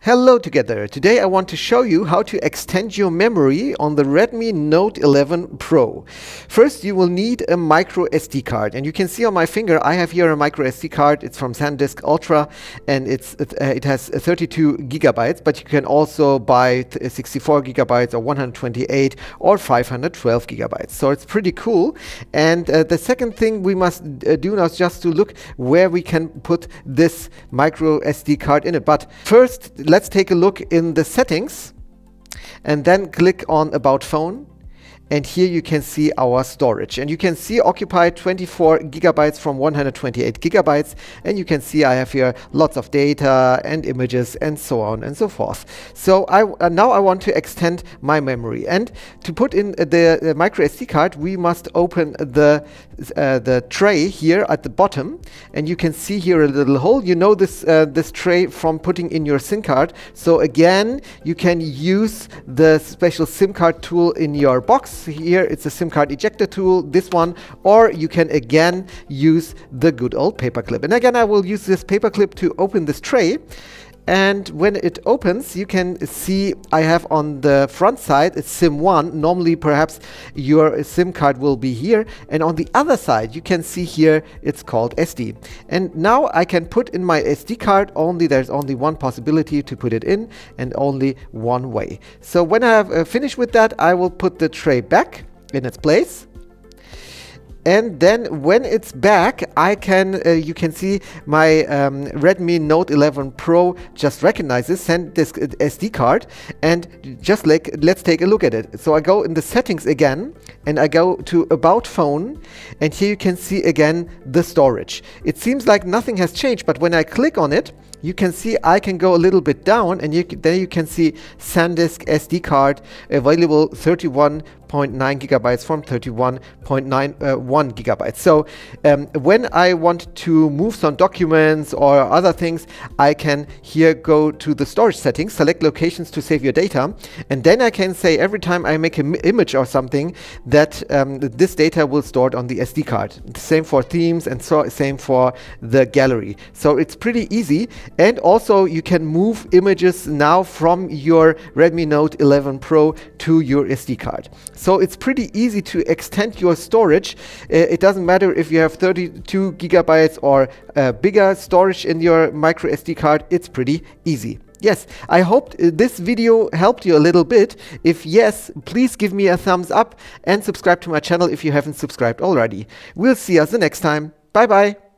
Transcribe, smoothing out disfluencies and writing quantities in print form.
Hello together. Today I want to show you how to extend your memory on the Redmi Note 11 Pro. First, you will need a micro SD card, and you can see on my finger I have here a micro SD card. It's from SanDisk Ultra, and it has 32 gigabytes, but you can also buy 64 gigabytes or 128 or 512 gigabytes. So it's pretty cool. And the second thing we must do now is just to look where we can put this micro SD card in it. But first, let's take a look in the settings and then click on About Phone. And here you can see our storage, and you can see occupied 24 gigabytes from 128 gigabytes, and you can see I have here lots of data and images and so on and so forth. So now I want to extend my memory, and to put in the micro SD card we must open the tray here at the bottom, and you can see here a little hole. You know this tray from putting in your SIM card. So again, you can use the special SIM card tool in your box. Here it's a SIM card ejector tool, this one, or you can again use the good old paperclip. And again, I will use this paperclip to open this tray. And when it opens, you can see I have on the front side it's SIM1. Normally, perhaps your SIM card will be here. And on the other side, you can see here it's called SD. And now I can put in my SD card there's only one possibility to put it in, and only one way. So when I have finished with that, I will put the tray back in its place. And then when it's back, I can you can see my Redmi Note 11 Pro just recognizes SanDisk SD card, and just let's take a look at it. So I go in the settings again, and I go to About Phone, and here you can see again the storage. It seems like nothing has changed, but when I click on it, you can see I can go a little bit down, and then you can see SanDisk SD card available 31.9 gigabytes from 31.91 gigabytes. So when I want to move some documents or other things, I can here go to the storage settings, select locations to save your data, and then I can say every time I make an image or something that this data will stored on the SD card. Same for themes, and so same for the gallery. So it's pretty easy. And also you can move images now from your Redmi Note 11 Pro to your SD card. So it's pretty easy to extend your storage. It doesn't matter if you have 32 gigabytes or bigger storage in your micro SD card. It's pretty easy. Yes, I hope this video helped you a little bit. If yes, please give me a thumbs up and subscribe to my channel if you haven't subscribed already. We'll see us the next time. Bye bye.